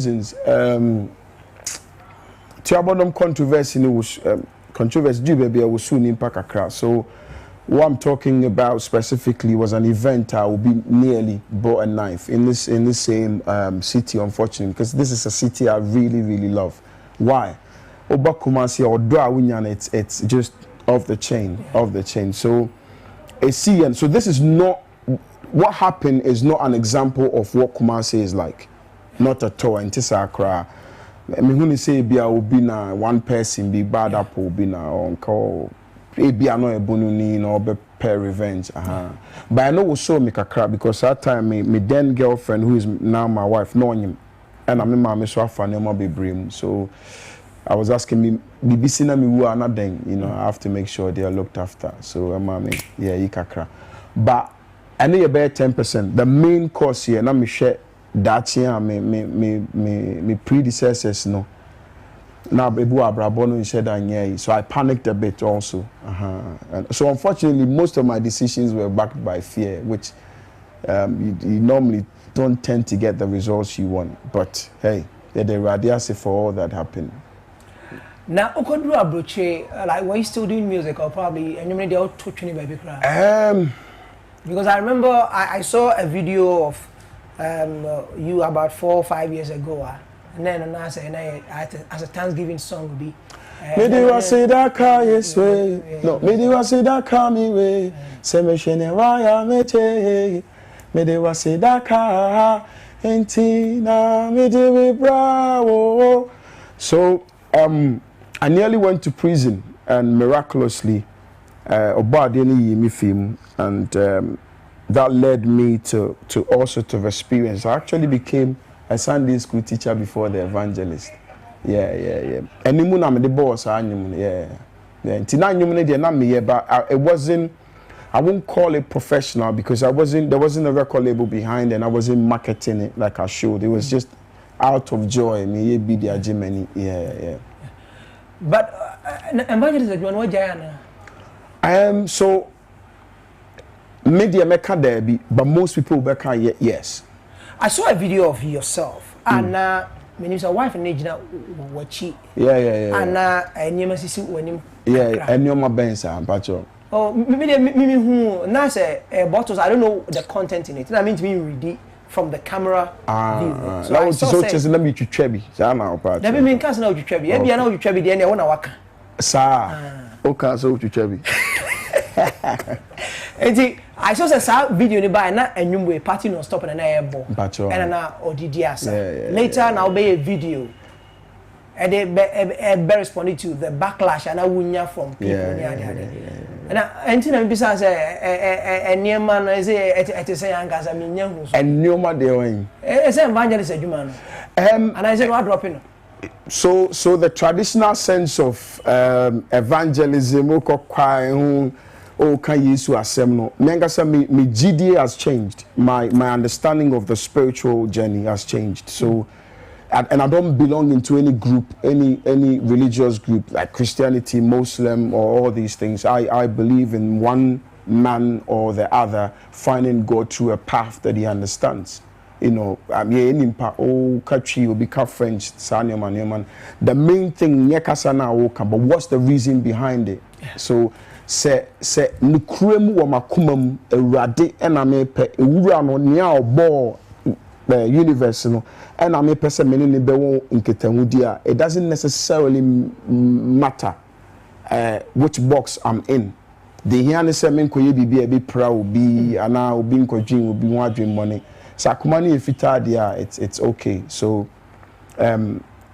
reasons. Tiabodom controversy was controversy due baby was soon in Pakakra. So what I'm talking about specifically was an event I will be nearly bought a knife in this same city, unfortunately, because this is a city I really love. Why? Oba Kumasi or Dwa Winyan, it's just off the chain. So so this is not what happened is not an example of what Kumasi is like. Not at all. And Tisakra. I mean, when you say be na one person be bad apple be na on call. Be no a bonuni no be pay revenge. But I know we saw me kakra because that time me then girlfriend who is now my wife knowing him, and I'm in my so afan be brim. So I was asking me BBC me who are not then, I have to make sure they are looked after. So mommy, yeah, kakra. But I know about 10%. The main cause here, na me share that year me predecessors no. Now bebu abrabono said that so I panicked a bit also. And so unfortunately most of my decisions were backed by fear, which you normally don't tend to get the results you want. But hey, they're the radiasi for all that happened. Now, Okodru Abroche, like, were you still doing music or probably, and you made the old twitching baby cry? Because I remember I saw a video of you about 4 or 5 years ago, and then I said, as a Thanksgiving song would be. Maybe I say that car yes way. No, maybe I say that car me way. Say me shene waya meche. Maybe I say that car entina me de bravo. So I nearly went to prison, and miraculously, Oba didn't hear me film, and that led me to all sorts of experience. I actually became a Sunday school teacher before the evangelist. Yeah. And I'm the boss. Yeah. But it wasn't. I won't call it professional because there wasn't a record label behind, and I wasn't marketing it like I should. It was just out of joy. Me be the Germany. Yeah. But evangelist, you know Jayana. So media meka there be, but most people meka yes. I saw a video of yourself, and my name's a wife and Nijina Wachi. Yeah. And I never see when him. Yeah, and you're my benza, Pacho. Oh, me who now say bottles. I don't know the content in it. I mean to me read it from the camera view. So I saw say let me to Trebi. Say na Pacho. That mean can't know to Trebi. Ebi na to Trebi dey na wona waka. Sir. O can't so to Trebi. I saw a video by na enyumwe party no stop na airbo. And na odidi asa. Later now be a video. And they responded to the backlash and I wunya from people. And I bisa say niema no say say angas I mean nyahu. And niema dey wen. Say evangelist adwuma no. And I said what dropping. So the traditional sense of evangelism o kwai hu o kan Yesu asem no menga say me GD has changed. My understanding of the spiritual journey has changed. So and I don't belong into any group, any religious group like Christianity, Muslim, or all these things. I believe in one man or the other finding God through a path that he understands. I'm here in country will become French, man. The main thing, but what's the reason behind it? So se nukremu wa makumam erade na mepe ewura no nia obo the universe no and I may person many be won nketahudi a it doesn't necessarily matter which box I'm in. The here say men koye bibi e be proud be ana obi nkwadwin obi ho adwen money sakumani efita dia it's okay. So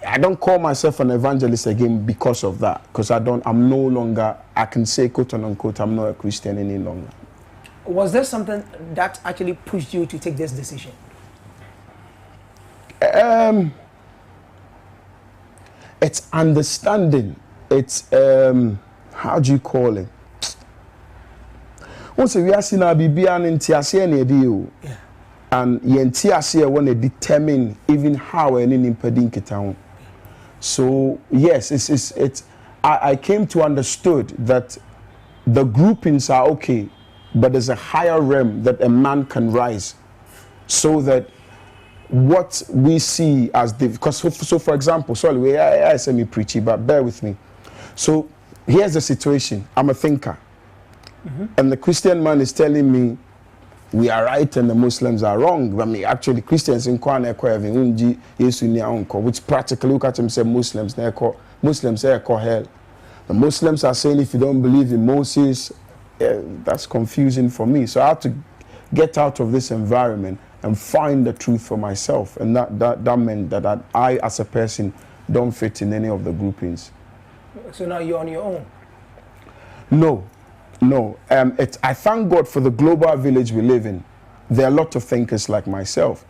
I don't call myself an evangelist again because of that, because I'm no longer, I can say quote unquote, I'm not a Christian any longer. Was there something that actually pushed you to take this decision? It's understanding. It's how do you call it? Also, we are seeing our BB and Tiasi and Tiasi want to determine even how any impeding it. So yes, it's I came to understood that the groupings are okay, but there's a higher realm that a man can rise, so that what we see as the, because so for example, sorry, I say me preachy, but bear with me. So here's the situation. I'm a thinker, and the Christian man is telling me we are right and the Muslims are wrong. I mean, actually, Christians in Kwana Unji Yesu ni unko, which practically look at him say Muslims say hell. The Muslims are saying if you don't believe in Moses, that's confusing for me. So I have to get out of this environment and find the truth for myself, and that meant that I as a person don't fit in any of the groupings. So now you're on your own? No. I thank God for the global village we live in. There are a lot of thinkers like myself.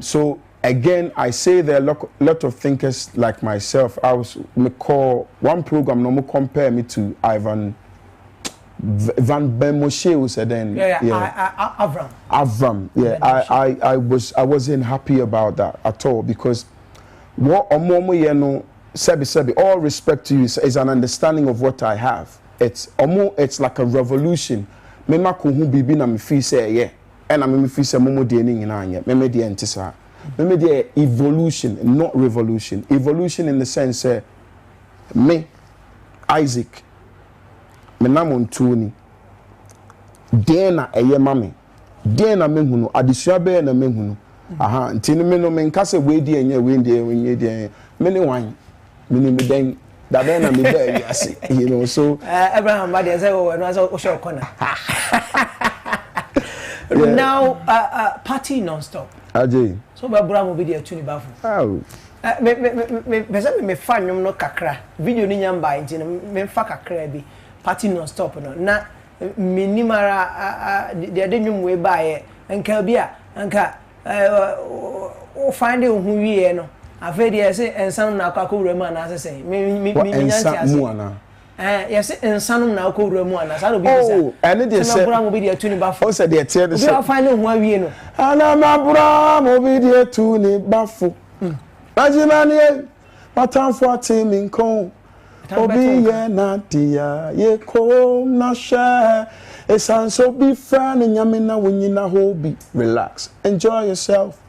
So again, I say there are a lot of thinkers like myself. I was call one program no more compare me to Ivan Van Ben Moshe who said then Avram. Yeah, I wasn't happy about that at all, because what Sebi, all respect to you is an understanding of what I have. It's like a revolution. Mema ko hu bibi na me fi say yeah. And me fi say momo de ni nyina anya. Me de entisa. Me de evolution, not revolution. Evolution in the sense me Isaac me na montuni. Den na eye mame. Den na menhunu adesua be na menhunu. Aha, ntini me no me nka se we di enye we di me ni wan. Me ni me den that then I'm there, yes, you know. So Abraham, but there's a show corner. Now, party non-stop. Ajay. So Abraham will be there to bafu. Oh. Me fan no kakra. Video ni nyamba inti me fa kakra bi. Party non-stop no. Na minimara de adwum we bae enka bia enka o find e hu wie no. Afedi yesi ensanum na akwa wuramu ana asese me nyanti ase yesi ensanum na akwa wuramu ana sa do bi bisa ene de se mabura mo bi de tuni bafo o se de tie de se bi afa ne hu awie no ana mabura mo bi de tuni bafo ajimani matanfo atimi nkon obi ye na dia ye ko na sha esanso bi fa ne nyame na wonyina hobi. Relax, enjoy yourself.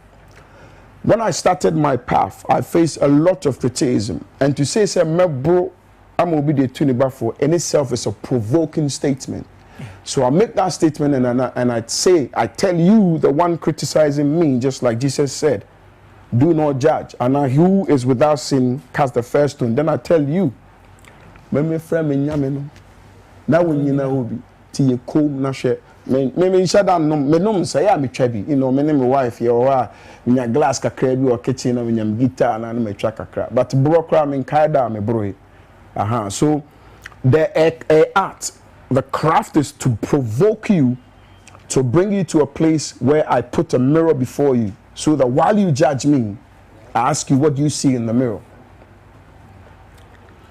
When I started my path, I faced a lot of criticism. And to say, bro, I'm going to be the tuniba for in itself is a provoking statement. So I make that statement and I tell you, the one criticizing me, just like Jesus said, do not judge. And now who is without sin, cast the first stone. Then I tell you, me friend me nyameno. Now when you know be tie kom na hwe me shada no me no say ya me twabi, you know, me ne my wife ye o a glass kakra bi o kitchen na me guitar na me twa kakra, but bro kra me kaida me bro. So the art, the craft is to provoke you, to bring you to a place where I put a mirror before you, so that while you judge me, I ask you what you see in the mirror.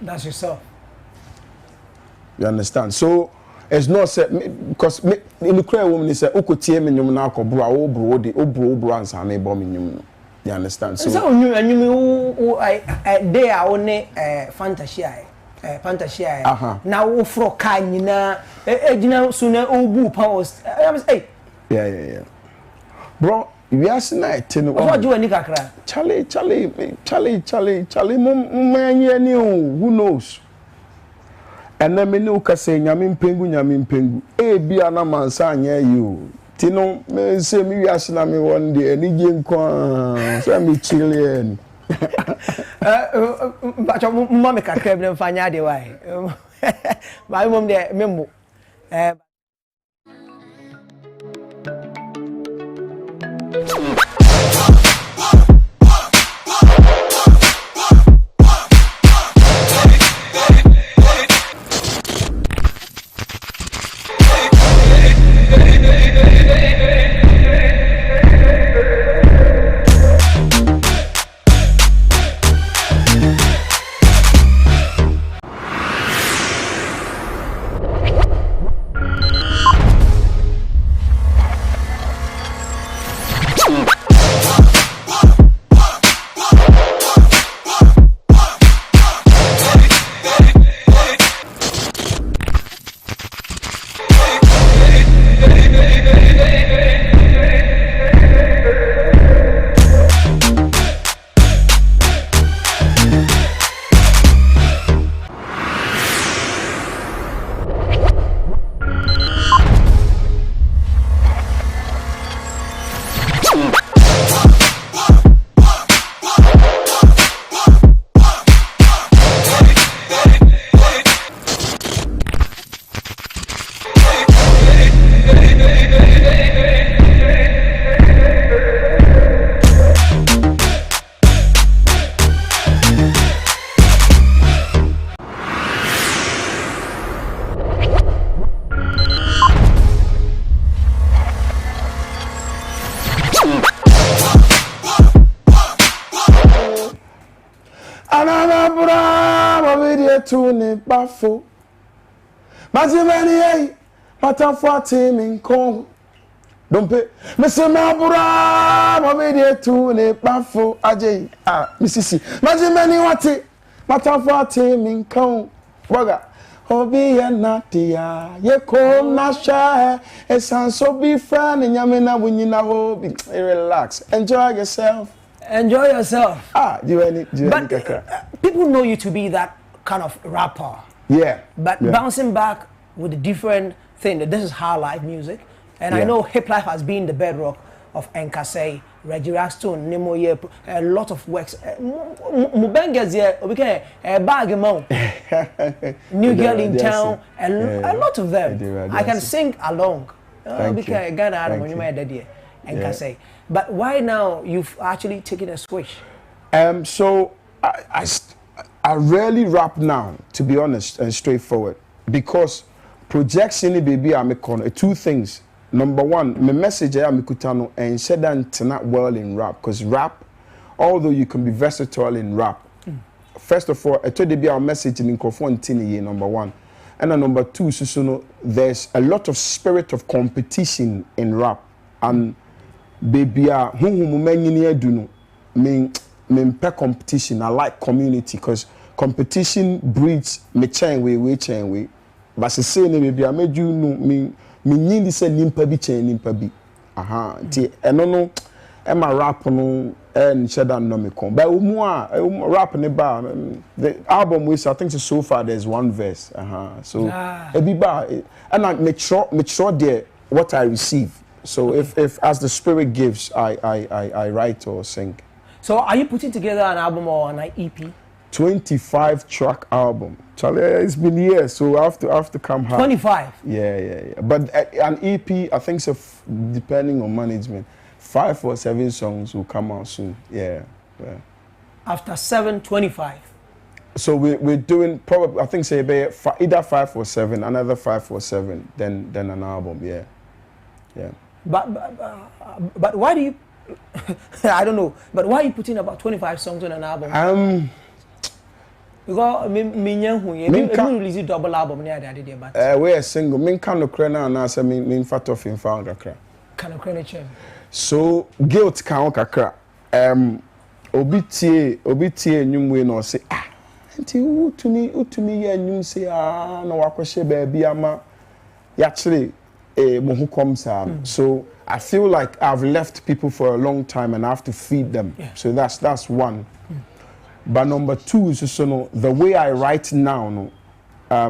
That's yourself. You understand? So it's not said because in the clear woman is ukotie me nyum na akobro a obro ansa na ebo me nyum. You understand? So they are only fantasy fantasy na wo fro ka nyina ejina so na obu powers hey yeah bro we are night no what do any kakra Charlie mumanye ni who knows. And then me no ka say nyame mpengu e bia na mansa anya you tino me say me wi ase na me one day ani je nko so me chile ni but mama ka Kessben mfanya de why my mom de membo Anana bra mabidi tuni bafo. Majimeni ei matafwa timi nkong. Dompe Mr. Mabura mabidi tuni bafo aje misisi. Majimeni wati matafwa timi nkong. Waga Obi ya natia ye kom na sha esanso be friend nyamena wunyina hobi. Relax, enjoy yourself. Enjoy yourself. Do any people know you to be that kind of rapper. Yeah. But bouncing back with a different thing, that this is high life music. And I know hip life has been the bedrock of Nkase, Reggie Rackstone, Nemo Ye, a lot of works. Mubenga's here, we can bag amount. New Girl in Town, a lot of them. I can sing along. We can get out of when you made that year. Nkase. But why now you've actually taken a switch? So I rarely rap now, to be honest and straightforward, because projects in the baby are making two things. Number one, my message I am kutano and said that not well in rap, because rap, although you can be versatile in rap, first of all, I told you our message in microphone tini number one, and then number two, so there's a lot of spirit of competition in rap, and baby who many do no mean per competition. I like community because competition breeds me chain way. But say ne baby I made you know me need say nimpa bi. Aha. Ti no am a rap no and shada no me come. But rap ne ba the album we I think so far there's one verse. Aha. So e bi ba and I make sure there what I receive. So if as the spirit gives, I write or sing. So are you putting together an album or an EP? 25 track album. Charlie, it's been years, so I have to come hard. 25. Yeah. But an EP, I think so. Depending on management, 5 or 7 songs will come out soon. Yeah. After 725. So we're doing probably I think say either 5 or 7, another 5 or 7, then an album. Yeah. But why do you? I don't know. But why are you putting about 25 songs on an album? Because me release a double album near the idea, but we are single. Me can no crena and I say me fat off in found kakra. Can no crena chem. So guilt can kakra. Obi tie nyum we no say nti utumi ya nyum say no wakwhye baby ama actually so I feel like I've left people for a long time and I have to feed them. Yeah. So that's one. But number two is just the way I write now. I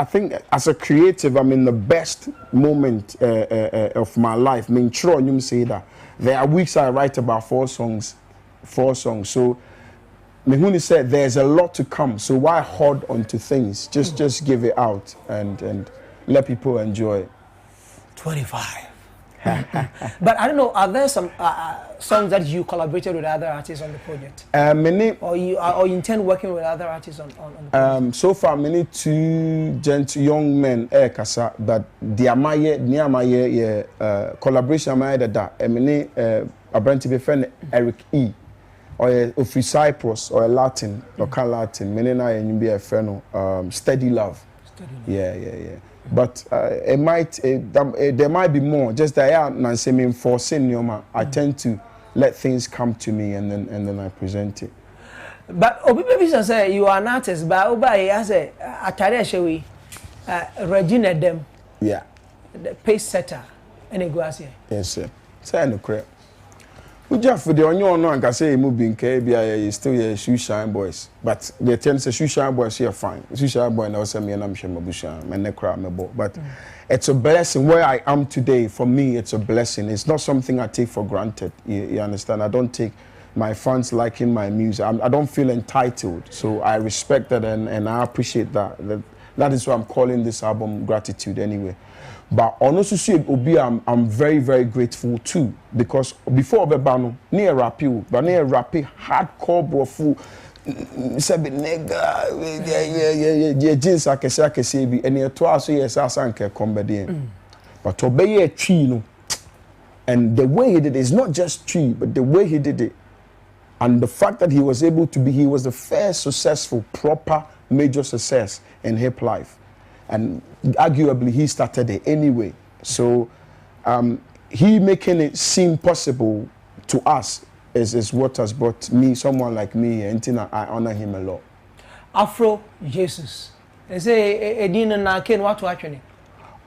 think as a creative, I'm in the best moment of my life. I mean, sure, you say that there are weeks I write about 4 songs. So Mihuni said there's a lot to come. So why hold on to things? Just give it out and let people enjoy it. 25. But I don't know, are there some songs that you collaborated with other artists on the project? Or you intend working with other artists on the project? So far, many 2 young men, kasa, but the collaboration that many a brand to be friend Eric E. Or a free Cyprus or a Latin, local Latin, many na you be a friend Steady Love. Yeah. But there might be more. Just that I enforcing I tend to let things come to me and then I present it. But Obi say you are an artist, but Obi has a Atare Regina them. Yeah. The pace setter and it goes here. Yes, sir. Say no crap. Just for the onion, no, I can say moving KB still a shoe shine boys, but the 10 say shoe shine boys here fine. Shoe shine boy now say me and I'm Shemabusha, and necra me but it's a blessing where I am today. For me, it's a blessing. It's not something I take for granted. You understand? I don't take my fans liking my music. I don't feel entitled, so I respect that and I appreciate that. That is why I'm calling this album Gratitude anyway. But honestly, Obi, I'm very, very grateful too, because before Bebano, near rapi, but near rapi, hardcore brofu, sabi nega, yeah, jeans I can say, and near twice years I sank a comedy. But obey a tree, no, and the way he did it is not just tree, but the way he did it, And the fact that he was the first successful, proper, major success in hip life. And arguably, he started it anyway. So he making it seem possible to us is what has brought me, someone like me, and I honor him a lot. Afro Yesus. They say, Edina na ken what to actually.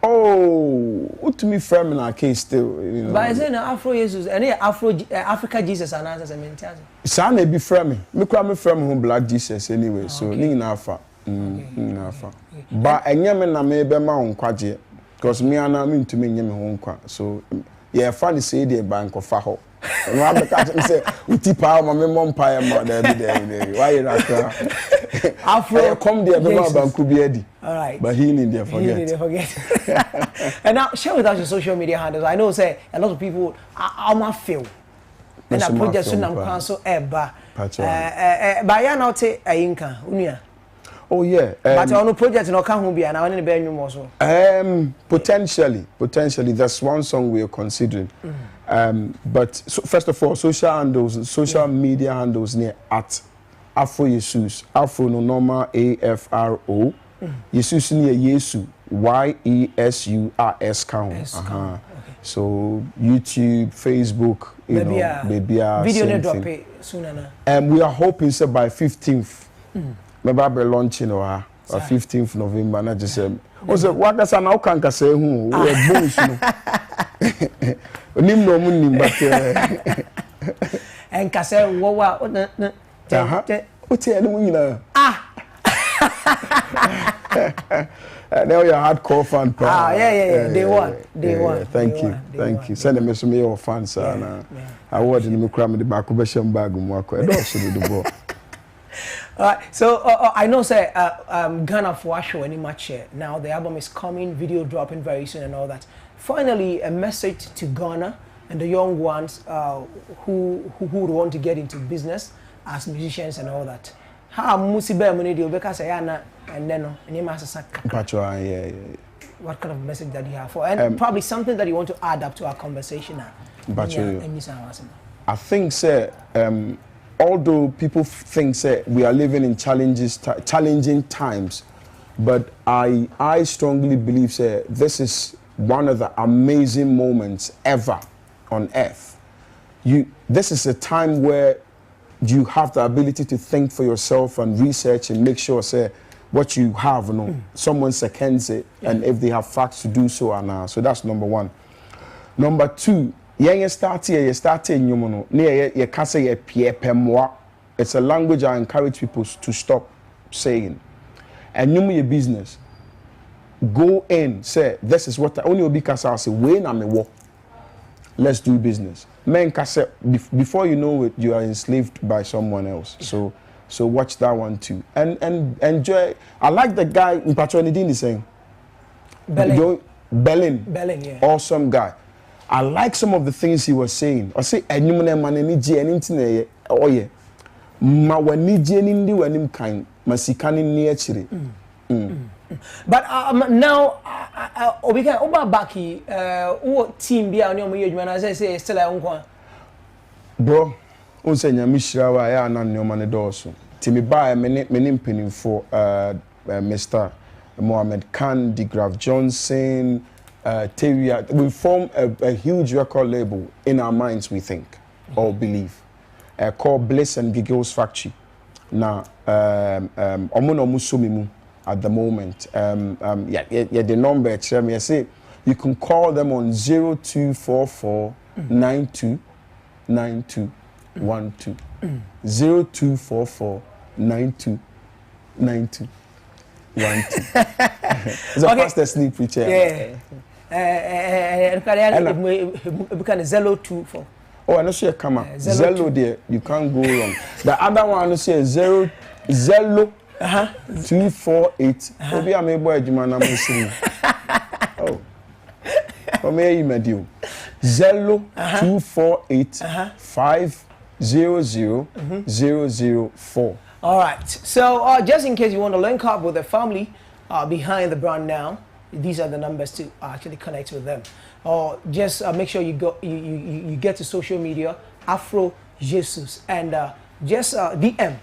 Oh, what to me firm in our case still, you know. But I say na Afro Yesus, and Africa Jesus and answers a mentality. Son be firm. Me cry me firm home Black Jesus anyway. So ni na fa. Na fa. But enyame na me be ma onkwaje. Because me ana me ntumi nyame ho nkwa. So yeah, funny say the bank of fa. And I catch him say, "We tip out my mom pie and mother every day." Why you not? Afro come there, be my bank could be ready. All right. But he need there forget. And now share with us your social media handles. I know say a lot of people are not feel. And that project soon I'm cancel eba. But ya now take a inka unia. Oh yeah. But on no project no can be and I want to be more so. Potentially there's one song we are considering. But so, first of all, social media handles near at Afro Yesus. Afro no normal AFRO. Yesus near Yesu YESURS count. Okay. So YouTube, Facebook, you know, maybe video drop it soon. We are hoping so by 15th. Maybe I'll be launching or 15th November. And I just said, what does an outcome say? Who we're bullish, you know. No money, but and Cassell, what now you're a hardcore fan. Yeah. They won. Thank you. Send a message to me your fans. I want to me cram the back of a bag and walk. I don't see the ball. So I know say Ghana for show any much now. The album is coming, video dropping very soon and all that. Finally, a message to Ghana and the young ones who would want to get into business as musicians and all that. How musibe money do because and then what kind of message that you have for and probably something that you want to add up to our conversation now. I think sir although people think we are living in challenging times, but I strongly believe this is one of the amazing moments ever on earth. This is a time where you have the ability to think for yourself and research and make sure what you have, someone seconds it, and if they have facts to do so, and so that's number one. Number two, it's a language I encourage people to stop saying. And your business. Go in, say, this is what I only be kasa say, when I'm a walk. Let's do business. Men kasa, before you know it, you are enslaved by someone else. So watch that one too. And enjoy. I like the guy in Patronidine saying. Bellin, yeah. Awesome guy. I like some of the things he was saying. I say, ma wanije nindi wanim kan masikani ni achire. But now obika obabaki team bia oni omo yedwuma na say still like bro onse nyamishira wa ya na nyoma ne doso timi ba me mpinimfo Mr. Mohammed Khan, De Graaf Johnson, Teria. We form a huge record label in our minds, we think or believe. Called Bliss and Giggles Factory. Now, omuno musumimu at the moment. The number. I say you can call them on 0244 92 92 12. 0244 92 92 12. It's a pastor sleep preacher. Yeah. And 024. Oh, I know she come up. Zello there, you can't go wrong. The other one is Zello 248. Obi am able to man am missing. Oh. For me, you made you. Zello 248 500 004. All right. So just in case you want to link up with the family behind the brand now, these are the numbers to actually connect with them. Or just make sure you get to social media, Afro Yesus, and just DM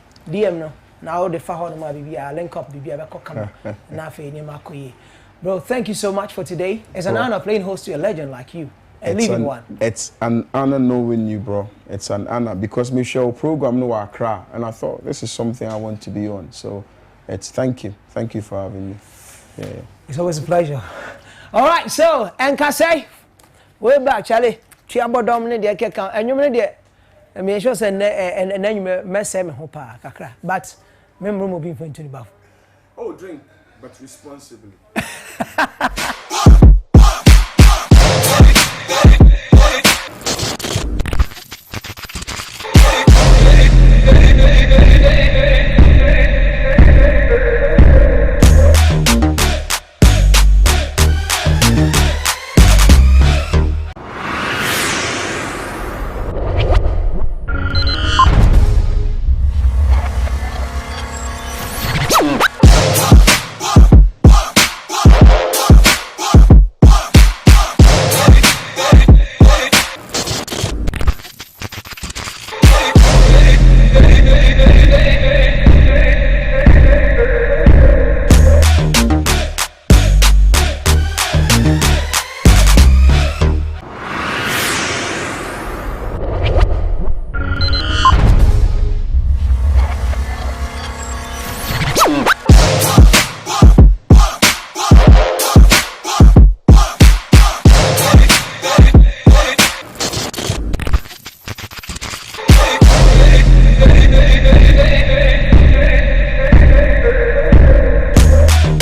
no. Now the fahon ma bibia link up bibia be come na fe ni makoye. Bro, thank you so much for today. It's an honor playing host to a legend like you. A living one. It's an honor knowing you, bro. It's an honor because my show program no Accra, and I thought this is something I want to be on. So it's thank you for having me. Yeah. It's always a pleasure. All right, so Nkase, we're back, Charlie. Chiabo domine de keka, and you mean I mean, sure say and then you mess me hopa kakra, but remember mo being for into the bath. Oh, drink, but responsibly.